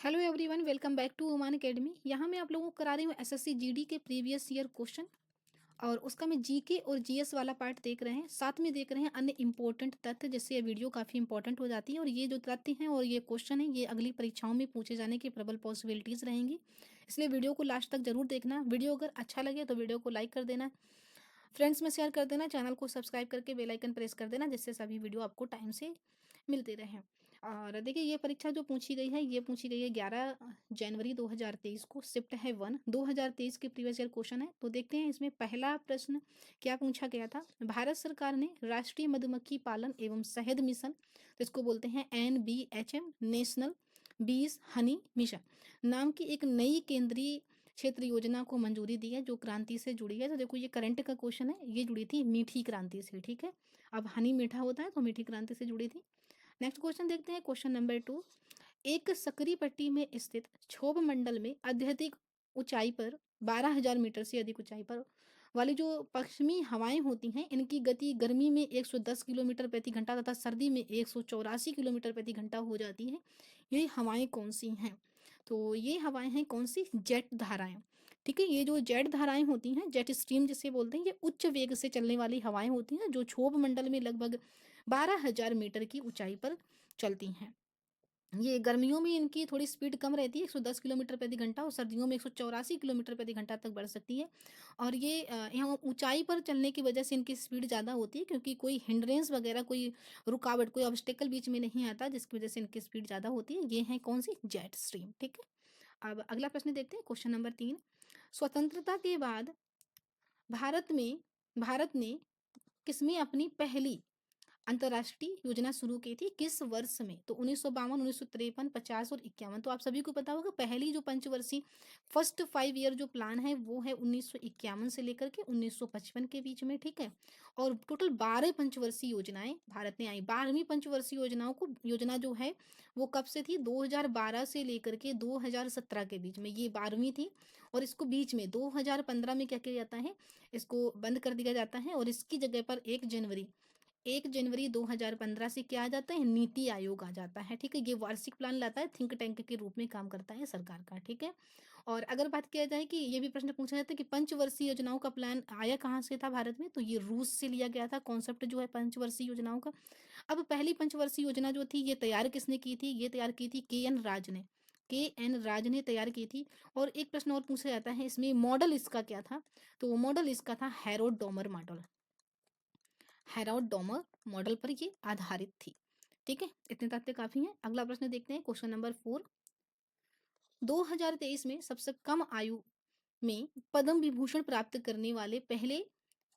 Hello everyone, welcome back to Oman academy. यहाँ मैं आप लोगों को करा रही हूँ एसएससी जीडी के प्रीवियस ईयर क्वेश्चन और उसका मैं जीके और जीएस वाला पार्ट देख रहे हैं, साथ में देख रहे हैं अन्य इंपॉर्टेंट तथ्य, जिससे ये वीडियो काफ़ी इंपॉर्टेंट हो जाती है। और ये जो तथ्य हैं और ये क्वेश्चन है, ये अगली परीक्षाओं में पूछे जाने की प्रबल पॉसिबिलिटीज़ रहेंगी, इसलिए वीडियो को लास्ट तक जरूर देखना। वीडियो अगर अच्छा लगे तो वीडियो को लाइक कर देना, फ्रेंड्स में शेयर कर देना, चैनल को सब्सक्राइब करके बेल आइकन प्रेस कर देना, जिससे सभी वीडियो आपको टाइम से मिलते रहें। और देखिए, ये परीक्षा जो पूछी गई है, ये पूछी गई है 11 जनवरी 2023 को। शिफ्ट है 1, 2023 के प्रीवियस ईयर क्वेश्चन है। तो देखते हैं इसमें पहला प्रश्न क्या पूछा गया था। भारत सरकार ने राष्ट्रीय मधुमक्खी पालन एवं शहद मिशन, तो इसको बोलते हैं NBHM, नेशनल बीज हनी मिशन नाम की एक नई केंद्रीय क्षेत्र योजना को मंजूरी दी है, जो क्रांति से जुड़ी है। तो देखो, ये करंट का क्वेश्चन है, ये जुड़ी थी मीठी क्रांति से। ठीक है, अब हनी मीठा होता है, तो मीठी क्रांति से जुड़ी थी। नेक्स्ट क्वेश्चन देखते हैं, क्वेश्चन नंबर 2। एक सकरी पट्टी में स्थित क्षोभ मंडल में अत्यधिक ऊंचाई पर 12,000 मीटर से अधिक ऊंचाई पर वाली जो पश्चिमी हवाएं होती हैं, इनकी गति गर्मी में 110 किलोमीटर प्रति घंटा तथा सर्दी में 184 किलोमीटर प्रति घंटा हो जाती है। ये हवाएं कौन सी हैं? तो ये हवाएं हैं कौन सी? जेट धाराएं। ठीक है, ये जो जेट धाराएं होती हैं, जेट स्ट्रीम जिसे बोलते हैं, ये उच्च वेग से चलने वाली हवाएं होती हैं, जो क्षोभ मंडल में लगभग 12,000 मीटर की ऊंचाई पर चलती हैं। ये गर्मियों में इनकी थोड़ी स्पीड कम रहती है, 110 किलोमीटर प्रति घंटा, और सर्दियों में 184 किलोमीटर प्रति घंटा तक बढ़ सकती है। और ये यहाँ ऊंचाई पर चलने की वजह से इनकी स्पीड ज़्यादा होती है, क्योंकि कोई हिंड्रेंस वगैरह, कोई रुकावट, कोई ऑब्स्टेकल बीच में नहीं आता, जिसकी वजह से इनकी स्पीड ज़्यादा होती है। ये है कौन सी? Jet stream. ठीक है, अब अगला प्रश्न देखते हैं, क्वेश्चन नंबर 3। स्वतंत्रता के बाद भारत में भारत ने किसमें अपनी पहली अंतर्राष्ट्रीय योजना शुरू की थी? किस वर्ष में? तो 1952, 1953, 50 और 51। तो आप सभी को पता होगा, पहली जो पंचवर्षीय फर्स्ट 5 ईयर जो प्लान है, वो है 1951 से लेकर के 1955 के बीच में। ठीक है, और टोटल 12 पंचवर्षीय योजनाएं भारत ने आई। 12वीं पंचवर्षीय योजना जो है, वो कब से थी? 2012 से लेकर के 2017 के बीच में, ये 12वीं थी। और इसको बीच में 2015 में क्या किया जाता है? इसको बंद कर दिया जाता है, और इसकी जगह पर 1 जनवरी 2015 से क्या आ जाता है? नीति आयोग आ जाता है। ठीक है, ये वार्षिक प्लान लाता है, थिंक टैंक के रूप में काम करता है सरकार का। ठीक है, और अगर बात किया जाए कि ये भी प्रश्न पूछा जाता है कि पंचवर्षीय योजनाओं का प्लान आया कहाँ से था भारत में, तो ये रूस से लिया गया था कॉन्सेप्ट जो है पंचवर्षीय योजनाओं का। अब पहली पंचवर्षीय योजना जो थी, ये तैयार किसने की थी? ये तैयार की थी के एन राज ने तैयार की थी। और एक प्रश्न और पूछा जाता है इसमें, मॉडल इसका क्या था? तो मॉडल इसका था हैरोड डोमर मॉडल पर ये आधारित थी। ठीक है, इतने तथ्य काफी हैं। अगला प्रश्न देखते हैं, क्वेश्चन नंबर 4। 2023 में सबसे कम आयु में पद्म विभूषण प्राप्त करने वाले पहले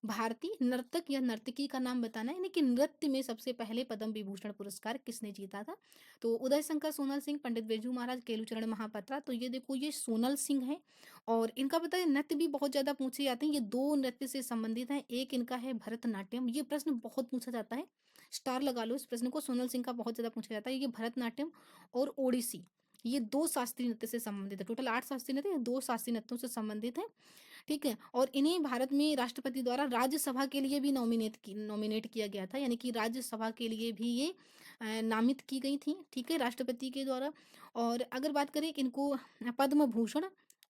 भारतीय नर्तक या नर्तकी का नाम बताना है, यानी कि नृत्य में सबसे पहले पद्म विभूषण पुरस्कार किसने जीता था? तो उदय शंकर, सोनल सिंह, पंडित बिरजू महाराज, केलुचरण महापात्रा। तो ये देखो, ये सोनल सिंह है। और इनका पता है, नृत्य भी बहुत ज्यादा पूछे जाते हैं, ये दो नृत्य से संबंधित हैं। एक इनका है भरतनाट्यम, ये प्रश्न बहुत पूछा जाता है, स्टार लगा लो इस प्रश्न को। सोनल सिंह का बहुत ज्यादा पूछा जाता है। ये भरतनाट्यम और ओडिसी, ये दो शास्त्रीय नृत्य से संबंधित है। टोटल 8 शास्त्रीय नृत्य, ये दो शास्त्रीय नृत्यों से संबंधित है। ठीक है, और इन्हें भारत में राष्ट्रपति द्वारा राज्यसभा के लिए भी नॉमिनेट किया गया था, यानी कि राज्यसभा के लिए भी ये नामित की गई थी। ठीक है, राष्ट्रपति के द्वारा। और अगर बात करें इनको पद्म भूषण,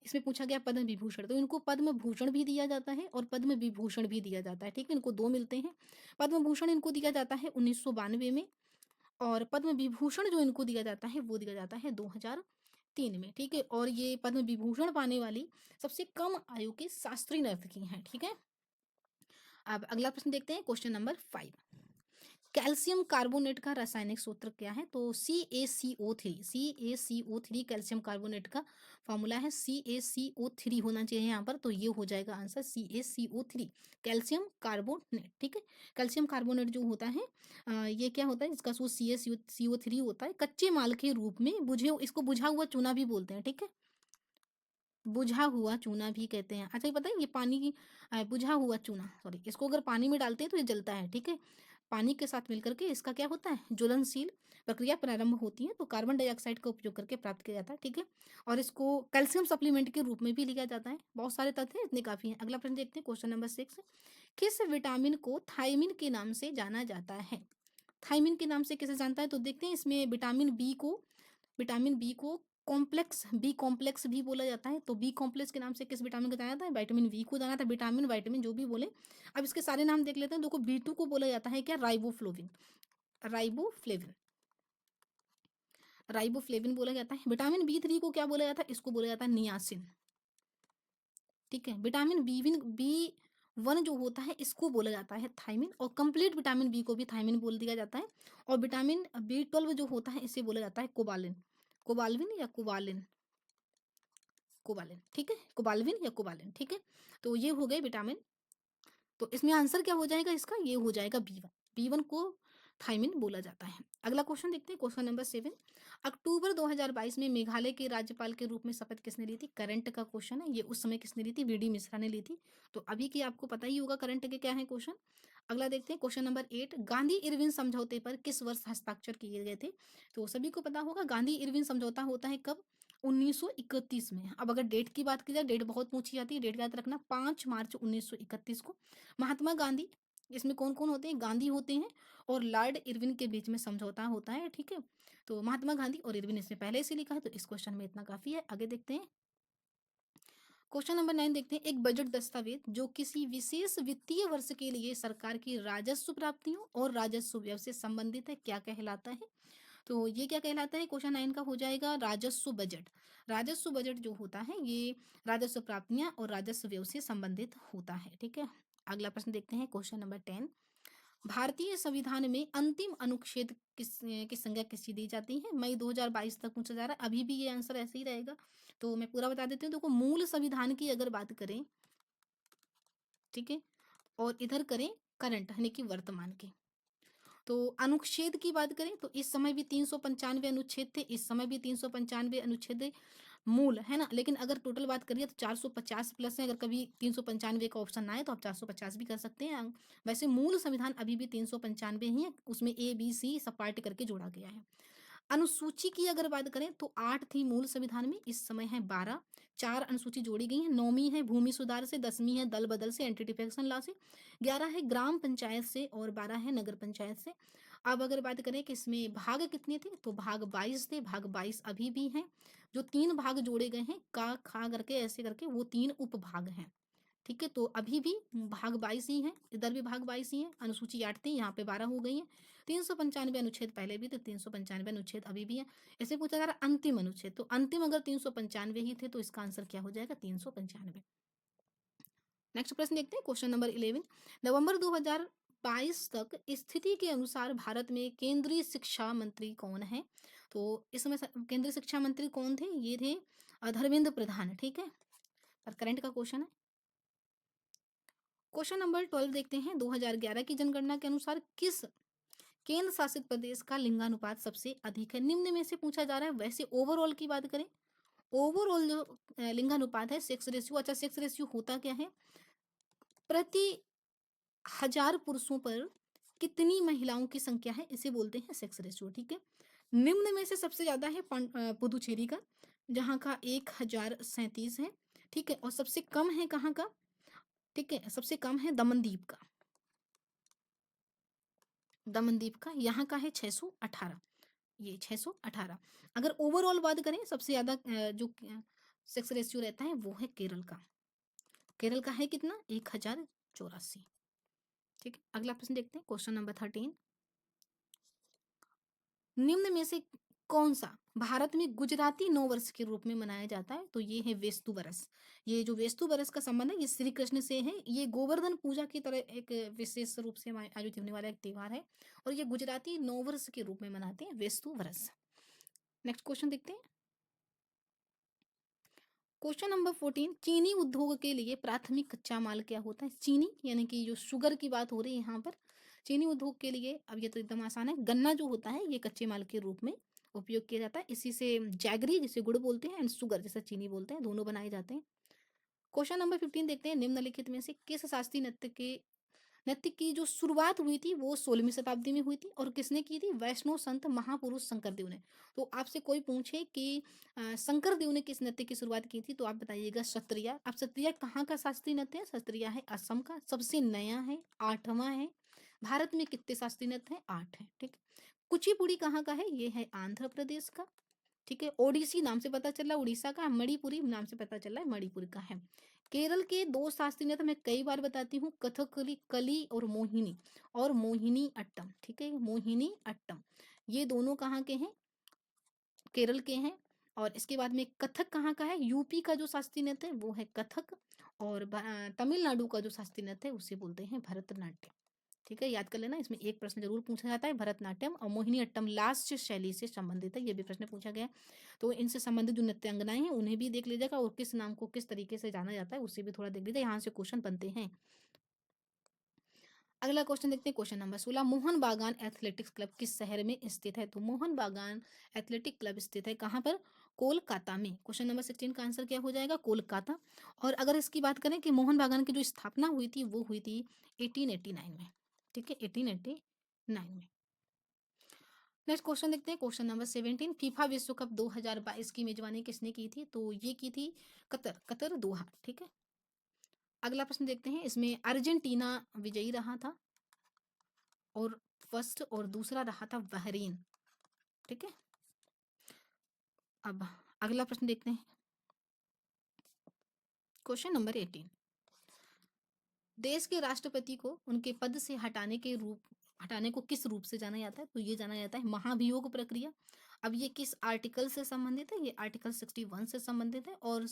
इसमें पूछा गया पद्म विभूषण, तो इनको पद्म भूषण भी दिया जाता है और पद्म विभूषण भी दिया जाता है। ठीक है, इनको दो मिलते हैं। पद्म भूषण इनको दिया जाता है 1992 में, और पद्म विभूषण जो इनको दिया जाता है, वो दिया जाता है 2003 में। ठीक है, और ये पद्म विभूषण पाने वाली सबसे कम आयु के शास्त्रीय नर्तकी हैं। ठीक है, अब अगला प्रश्न देखते हैं, क्वेश्चन नंबर 5। कैल्शियम कार्बोनेट का रासायनिक सूत्र क्या है? तो सी ए सी ओ थ्री कैल्शियम कार्बोनेट का फॉर्मूला है। CaCO3 होना चाहिए यहाँ पर, तो ये हो जाएगा आंसर CaCO3, कैल्शियम कार्बोनेट। ठीक है, कैल्शियम कार्बोनेट जो होता है, ये क्या होता है? इसका सूत्र CaCO3 होता है। कच्चे माल के रूप में इसको बुझा हुआ चूना भी बोलते हैं। ठीक है, बुझा हुआ चूना भी कहते हैं। अच्छा, ये पता है, ये पानी की बुझा हुआ चूना, सॉरी, इसको अगर पानी में डालते हैं तो ये जलता है। ठीक है, पानी के साथ मिलकर के इसका क्या होता है? ज्वलनशील प्रक्रिया प्रारंभ होती है, तो कार्बन डाइऑक्साइड का उपयोग करके प्राप्त किया जाता है। ठीक है, और इसको कैल्शियम सप्लीमेंट के रूप में भी लिया जाता है। बहुत सारे तथ्य हैं, इतने काफी हैं। अगला प्रश्न देखते हैं, क्वेश्चन नंबर 6। किस विटामिन को थायमिन के नाम से जाना जाता है? थायमिन के नाम से किसे जानता है? तो देखते हैं, इसमें विटामिन बी को बी कॉम्प्लेक्स भी बोला जाता है। तो बी कॉम्प्लेक्स के नाम से किस विटामिन को जाना जाता है? विटामिन बी को जाना था। विटामिन जो भी बोले। अब इसके सारे नाम देख लेते हैं। देखो बी2 को बोला जाता है क्या? राइबोफ्लोविन। राइबोफ्लेविन राइबोफ्लेविन बोला जाता है। विटामिन बी3 को क्या बोला जाता है? इसको बोला जाता है नियासिन। ठीक है। विटामिन बी1 जो होता है इसको बोला जाता है थायमिन, और कंप्लीट विटामिन बी को भी थायमिन बोल दिया जाता है। और विटामिन बी12 जो होता है इसे बोला जाता है कोबालिन। कोबाल्विन या कोबालिन, कोबालिन। ठीक है, कोबाल्विन या कोबालिन। ठीक है, तो ये हो गए विटामिन। तो इसमें आंसर क्या हो जाएगा इसका? ये हो जाएगा बी1। बी1 को थायमिन बोला जाता है। अगला क्वेश्चन देखते हैं, क्वेश्चन नंबर 7। अक्टूबर 2022 में मेघालय के राज्यपाल के रूप में शपथ किसने ली थी? करंट का क्वेश्चन है ये। उस समय किसने ली थी? वी डी मिश्रा ने ली थी। तो अभी की आपको पता ही होगा करंट के क्या है क्वेश्चन। अगला देखते हैं क्वेश्चन नंबर 8। गांधी इरविन समझौते पर किस वर्ष हस्ताक्षर किए गए थे? तो सभी को पता होगा गांधी इरविन समझौता होता है कब? 1931 में। अब अगर डेट की बात की जाए, डेट बहुत पूछी जाती है, डेट याद रखना 5 मार्च 1931 को। महात्मा गांधी, इसमें कौन कौन होते हैं? गांधी होते हैं और लॉर्ड इरविन के बीच में समझौता होता है। ठीक है, तो महात्मा गांधी और इरविन इसने पहले से लिखा है, तो इस क्वेश्चन में इतना काफी है। आगे देखते हैं क्वेश्चन नंबर 9 देखते हैं। एक बजट दस्तावेज जो किसी विशेष वित्तीय वर्ष के लिए सरकार की राजस्व प्राप्तियों और राजस्व व्यय से संबंधित है, क्या कहलाता है? तो ये क्या कहलाता है? क्वेश्चन 9 का हो जाएगा राजस्व बजट। राजस्व बजट जो होता है ये राजस्व प्राप्तियां और राजस्व व्यय से संबंधित होता है। ठीक है, अगला प्रश्न देखते हैं क्वेश्चन नंबर 10। भारतीय संविधान में अंतिम अनुच्छेद की संज्ञा किसकी दी जाती है? मई 2022 तक पूछा जा रहा है, अभी भी ये आंसर ऐसे ही रहेगा। तो मैं पूरा बता देती हूँ। देखो मूल संविधान की अगर बात करें, ठीक है, और इधर करें करंट यानी कि वर्तमान की, तो अनुच्छेद की बात करें तो इस समय भी 395 अनुच्छेद थे, इस समय भी 395 अनुच्छेद मूल है ना। लेकिन अगर टोटल बात करिए तो 450 प्लस है। अगर कभी 395 का ऑप्शन ना आए तो आप 450 भी कर सकते हैं। वैसे मूल संविधान अभी भी 395 ही है, उसमें ए बी सी सब पार्ट करके जोड़ा गया है। अनुसूची की अगर बात करें तो 8 थी मूल संविधान में, इस समय है 12। 4 अनुसूची जोड़ी गई है। 9वीं है भूमि सुधार से, 10वीं है दल बदल से, एंटी डिफेक्शन लॉ से, 11 है ग्राम पंचायत से और 12 है नगर पंचायत से। अब अगर बात करें कि इसमें भाग कितने थे, तो भाग 22 थे। भाग 22 अभी भी हैं। जो 3 भाग जोड़े गए हैं का खा करके ऐसे करके, वो 3 उपभाग हैं। ठीक है, तो अभी भी भाग 22 ही है, इधर भी भाग 22 ही है। अनुसूची 8 थी, यहाँ पे 12 हो गई है। 395 अनुच्छेद पहले भी थे, 395 अनुच्छेद अभी भी है। ऐसे पूछा जा रहा है अंतिम अनुच्छेद, तो अंतिम अगर 395 ही थे तो इसका आंसर क्या हो जाएगा? 395। नेक्स्ट प्रश्न देखते हैं क्वेश्चन नंबर 11। नवंबर 2022 तक स्थिति के अनुसार भारत में केंद्रीय शिक्षा मंत्री कौन है? तो इसमें केंद्रीय शिक्षा मंत्री कौन थे? ये थे धर्मेंद्र प्रधान। ठीक है, और करंट का क्वेश्चन है। क्वेश्चन नंबर 12 देखते हैं। 2011 की जनगणना के अनुसार किस केंद्र शासित प्रदेश का लिंगानुपात सबसे अधिक है? निम्न में से पूछा जा रहा है। वैसे ओवरऑल की बात करें, ओवरऑल जो लिंगानुपात है सेक्स रेशियो, अच्छा सेक्स रेशियो होता क्या है? प्रति 1000 पुरुषों पर कितनी महिलाओं की संख्या है, इसे बोलते हैं सेक्स रेशियो। ठीक है, निम्न में से सबसे ज्यादा है पुदुचेरी का, जहाँ का 1037 है। ठीक है, और सबसे कम है कहाँ का? ठीक है, सबसे कम है दमनदीप का। दमनदीप का यहाँ का है 618, ये 618। अगर ओवरऑल बात करें सबसे ज्यादा जो सेक्स रेशियो रहता है वो है केरल का। केरल का है कितना? 1084। ठीक है, अगला प्रश्न देखते हैं क्वेश्चन नंबर 13। निम्न में से कौन सा भारत में गुजराती नव वर्ष के रूप में मनाया जाता है? तो ये है वेस्तु बरस। ये जो वेस्तु बरस का संबंध है ये श्री कृष्ण से है। ये गोवर्धन पूजा की तरह एक विशेष रूप से आयोजित होने वाला एक त्योहार है, और ये गुजराती नव वर्ष के रूप में मनाते हैं वेस्तु बरस। नेक्स्ट क्वेश्चन देखते हैं क्वेश्चन नंबर 14। चीनी उद्योग के लिए प्राथमिक कच्चा माल क्या होता है? चीनी यानी कि जो शुगर की बात हो रही है यहाँ पर। चीनी उद्योग के लिए, अब ये तो एकदम आसान है, गन्ना जो होता है ये कच्चे माल के रूप में उपयोग किया जाता है। इसी से जैगरी जिसे गुड़ बोलते हैं एंड शुगर जिसे चीनी बोलते हैं, दोनों बनाए जाते हैं। क्वेश्चन नंबर 15 देखते हैं। निम्नलिखित में से किस शास्त्रीय नृत्य की जो शुरुआत हुई थी वो 16वीं शताब्दी में हुई थी, और किसने की थी? वैष्णव संत महापुरुष शंकरदेव ने। तो आपसे कोई पूछे कि शंकरदेव ने किस नृत्य की शुरुआत की थी, तो आप बताइएगा सत्रिया। अब सत्रिया कहाँ का शास्त्रीय नृत्य है? सत्रिया है असम का, सबसे नया है, 8वां है। भारत में कितने शास्त्रीय नृत्य है? 8 है। ठीक, कुचिपुड़ी कहाँ का है? ये है आंध्र प्रदेश का। ठीक है। ओडिसी नाम से पता चल रहा है उड़ीसा का, मणिपुरी नाम से पता चल रहा है मणिपुर का है। केरल के 2 शास्त्रीय नृत्य मैं कई बार बताती हूँ, कथकली कली और मोहिनी अट्टम, ठीक है? मोहिनी अट्टम, ये दोनों कहाँ के हैं? केरल के हैं। और इसके बाद में कथक कहाँ का है? यूपी का जो शास्त्रीय नृत्य है वो है कथक, और तमिलनाडु का जो शास्त्रीय नृत्य है उसे बोलते हैं भरतनाट्यम। ठीक है, याद कर लेना, इसमें एक प्रश्न जरूर पूछा जाता है। भरतनाट्यम और मोहिनी अट्टम लास्ट शैली से संबंधित है, ये भी प्रश्न पूछा गया है। तो इनसे संबंधित जो नृत्यांगनाएं हैं उन्हें भी देख लीजिएगा, और किस नाम को किस तरीके से जाना जाता है उसे भी थोड़ा देख लीजिए, यहाँ से क्वेश्चन बनते हैं। अगला क्वेश्चन देखते हैं, क्वेश्चन नंबर 16, मोहन बागान एथलेटिक्स क्लब किस शहर में स्थित है? तो मोहन बागान एथलेटिक क्लब स्थित है कहाँ पर? कोलकाता में। क्वेश्चन नंबर 16 का आंसर क्या हो जाएगा? कोलकाता। और अगर इसकी बात करें कि मोहन बागान की जो स्थापना हुई थी वो हुई थी 1889 में, ठीक है, 1889 में। नेक्स्ट क्वेश्चन देखते हैं, क्वेश्चन नंबर 17, फीफा विश्व कप 2022 की मेजबानी किसने की थी? तो ये की थी कतर दोहा, ठीक है। अगला प्रश्न देखते हैं, इसमें अर्जेंटीना विजयी रहा था, और फर्स्ट और दूसरा रहा था बहरीन, ठीक है। अब अगला प्रश्न देखते हैं, क्वेश्चन नंबर 18, देश के राष्ट्रपति को उनके पद से हटाने को किस रूप से जाना जाता है? तो ये जाना जाता है महाभियोग प्रक्रिया। अब ये किस आर्टिकल से संबंधित है? ये आर्टिकल 61 से संबंधित है। और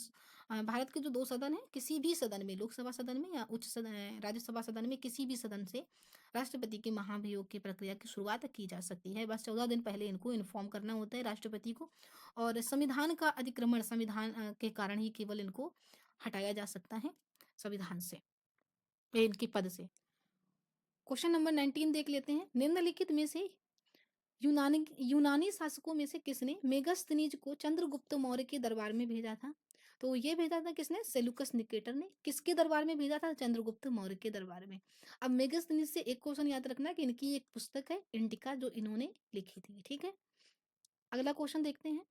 भारत के जो 2 सदन है, किसी भी सदन में, लोकसभा सदन में या उच्च सदन राज्यसभा सदन में, किसी भी सदन से राष्ट्रपति के महाभियोग की प्रक्रिया की शुरुआत की जा सकती है। बस 14 दिन पहले इनको इन्फॉर्म करना होता है राष्ट्रपति को, और संविधान का अतिक्रमण, संविधान के कारण ही केवल इनको हटाया जा सकता है संविधान से, इनके पद से। क्वेश्चन नंबर 19 देख लेते हैं, निम्नलिखित में से यूनानी यूनानी शासकों में से किसने मेगास्थनीज को चंद्रगुप्त मौर्य के दरबार में भेजा था? तो ये भेजा था किसने? सेलुकस निकेटर ने। किसके दरबार में भेजा था? चंद्रगुप्त मौर्य के दरबार में। अब मेगास्थनीज से एक क्वेश्चन याद रखना कि इनकी एक पुस्तक है इंडिका, जो इन्होंने लिखी थी, ठीक है। अगला क्वेश्चन देखते हैं,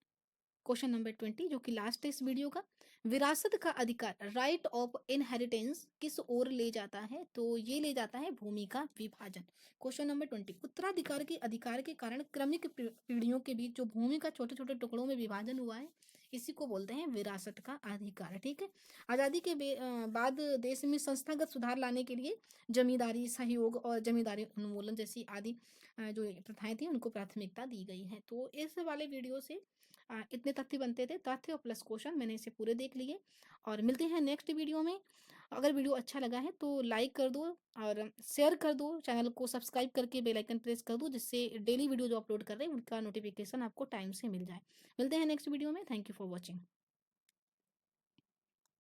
क्वेश्चन नंबर 20, जो कि लास्ट है इस वीडियो का, विरासत का अधिकार, राइट ऑफ इनहेरिटेंस, किस ओर ले जाता है? तो ये ले जाता है भूमि का विभाजन। क्वेश्चन नंबर 20, उत्तराधिकार के अधिकार के कारण क्रमिक पीढ़ियों के बीच जो भूमि का छोटे छोटे टुकड़ों में विभाजन हुआ है, इसी को बोलते हैं विरासत का अधिकार, ठीक है। आज़ादी के बाद देश में संस्थागत सुधार लाने के लिए जमींदारी सहयोग और जमींदारी उन्मूलन जैसी आदि जो प्रथाएं थी उनको प्राथमिकता दी गई है। तो इस वाले वीडियो से इतने तथ्य बनते थे, तथ्य और प्लस क्वेश्चन मैंने इसे पूरे देख लिए, और मिलते हैं नेक्स्ट वीडियो में। अगर वीडियो अच्छा लगा है तो लाइक कर दो, और शेयर कर दो, चैनल को सब्सक्राइब करके बेल आइकन प्रेस कर दो, जिससे डेली वीडियो जो अपलोड कर रहे हैं उनका नोटिफिकेशन आपको टाइम से मिल जाए। मिलते हैं नेक्स्ट वीडियो में। Thank you for watching.